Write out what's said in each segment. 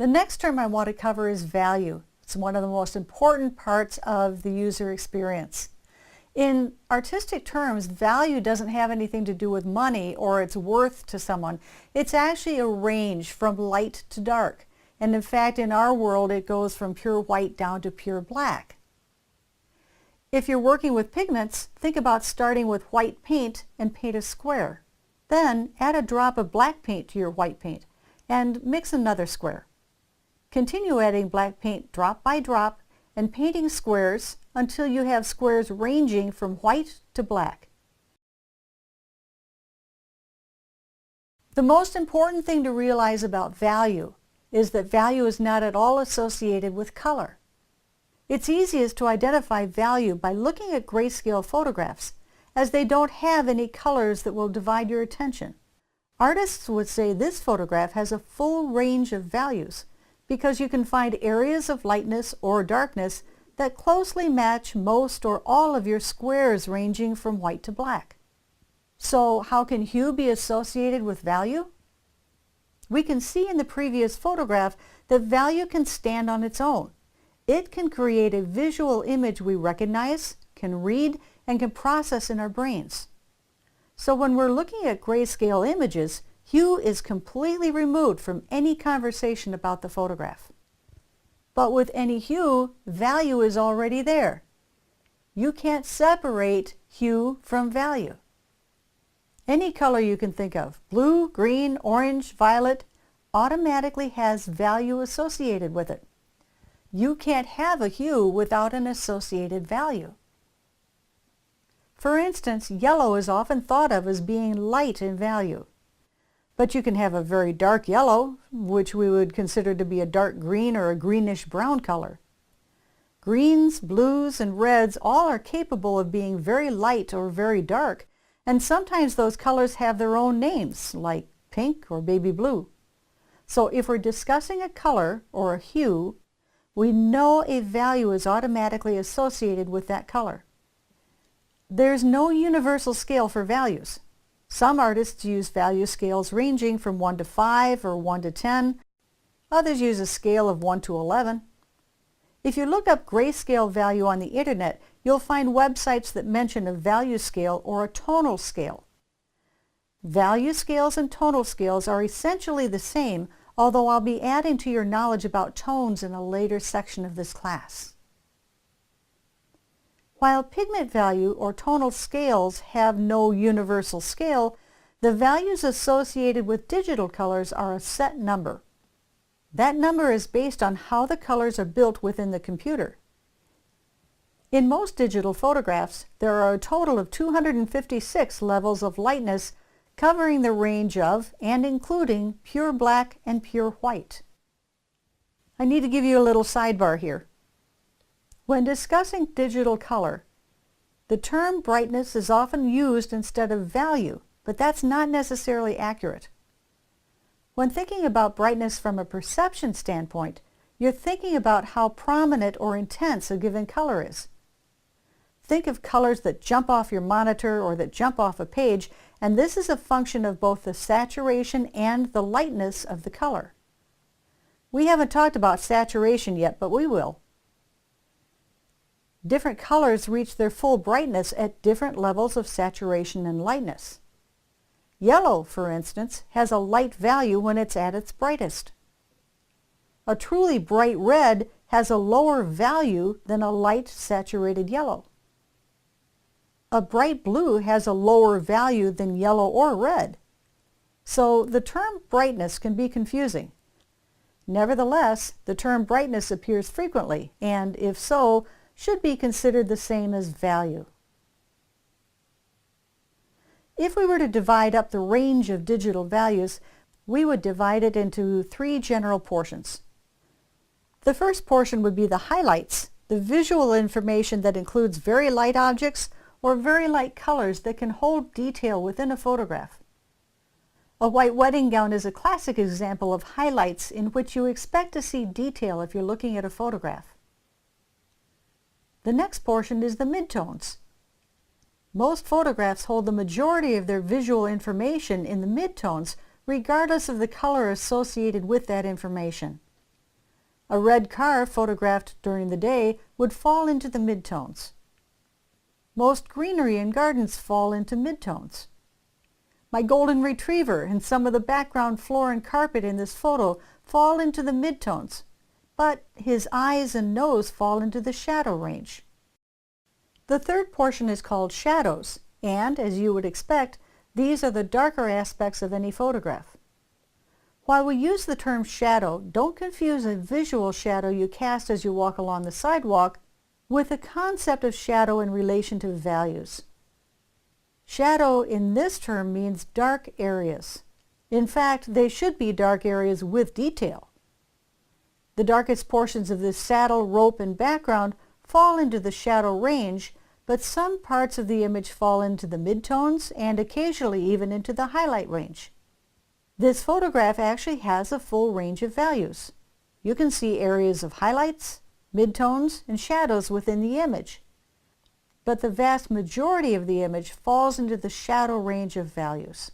The next term I want to cover is value. It's one of the most important parts of the user experience. In artistic terms, value doesn't have anything to do with money or its worth to someone. It's actually a range from light to dark. And in fact, in our world, it goes from pure white down to pure black. If you're working with pigments, think about starting with white paint and paint a square. Then add a drop of black paint to your white paint and mix another square. Continue adding black paint drop by drop and painting squares until you have squares ranging from white to black. The most important thing to realize about value is that value is not at all associated with color. It's easiest to identify value by looking at grayscale photographs, as they don't have any colors that will divide your attention. Artists would say this photograph has a full range of values because you can find areas of lightness or darkness that closely match most or all of your squares ranging from white to black. So how can hue be associated with value? We can see in the previous photograph that value can stand on its own. It can create a visual image we recognize, can read, and can process in our brains. So when we're looking at grayscale images, hue is completely removed from any conversation about the photograph. But with any hue, value is already there. You can't separate hue from value. Any color you can think of, blue, green, orange, violet, automatically has value associated with it. You can't have a hue without an associated value. For instance, yellow is often thought of as being light in value. But you can have a very dark yellow, which we would consider to be a dark green or a greenish brown color. Greens, blues, and reds all are capable of being very light or very dark, and sometimes those colors have their own names, like pink or baby blue. So if we're discussing a color or a hue, we know a value is automatically associated with that color. There's no universal scale for values. Some artists use value scales ranging from 1 to 5 or 1 to 10. Others use a scale of 1 to 11. If you look up grayscale value on the internet, you'll find websites that mention a value scale or a tonal scale. Value scales and tonal scales are essentially the same, although I'll be adding to your knowledge about tones in a later section of this class. While pigment value or tonal scales have no universal scale, the values associated with digital colors are a set number. That number is based on how the colors are built within the computer. In most digital photographs, there are a total of 256 levels of lightness covering the range of and including pure black and pure white. I need to give you a little sidebar here. When discussing digital color, the term brightness is often used instead of value, but that's not necessarily accurate. When thinking about brightness from a perception standpoint, you're thinking about how prominent or intense a given color is. Think of colors that jump off your monitor or that jump off a page, and this is a function of both the saturation and the lightness of the color. We haven't talked about saturation yet, but we will. Different colors reach their full brightness at different levels of saturation and lightness. Yellow, for instance, has a light value when it's at its brightest. A truly bright red has a lower value than a light saturated yellow. A bright blue has a lower value than yellow or red. So the term brightness can be confusing. Nevertheless, the term brightness appears frequently, and if so, should be considered the same as value. If we were to divide up the range of digital values, we would divide it into 3 general portions. The first portion would be the highlights, the visual information that includes very light objects or very light colors that can hold detail within a photograph. A white wedding gown is a classic example of highlights in which you expect to see detail if you're looking at a photograph. The next portion is the midtones. Most photographs hold the majority of their visual information in the midtones, regardless of the color associated with that information. A red car photographed during the day would fall into the midtones. Most greenery in gardens fall into midtones. My golden retriever and some of the background floor and carpet in this photo fall into the midtones, but his eyes and nose fall into the shadow range. The third portion is called shadows, and, as you would expect, these are the darker aspects of any photograph. While we use the term shadow, don't confuse a visual shadow you cast as you walk along the sidewalk with the concept of shadow in relation to values. Shadow in this term means dark areas. In fact, they should be dark areas with detail. The darkest portions of this saddle, rope, and background fall into the shadow range, but some parts of the image fall into the midtones and occasionally even into the highlight range. This photograph actually has a full range of values. You can see areas of highlights, midtones, and shadows within the image. But the vast majority of the image falls into the shadow range of values.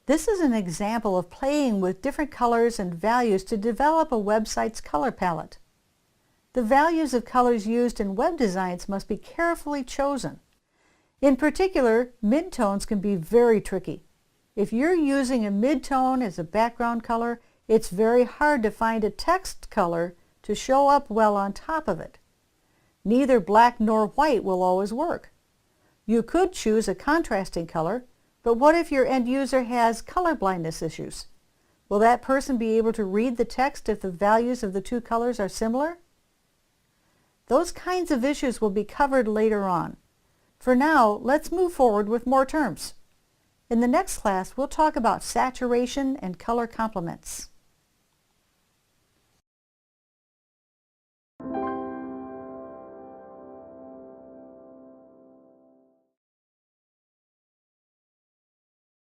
This is an example of playing with different colors and values to develop a website's color palette. The values of colors used in web designs must be carefully chosen. In particular, midtones can be very tricky. If you're using a midtone as a background color, it's very hard to find a text color to show up well on top of it. Neither black nor white will always work. You could choose a contrasting color, but what if your end user has color blindness issues? Will that person be able to read the text if the values of the two colors are similar? Those kinds of issues will be covered later on. For now, let's move forward with more terms. In the next class, we'll talk about saturation and color complements.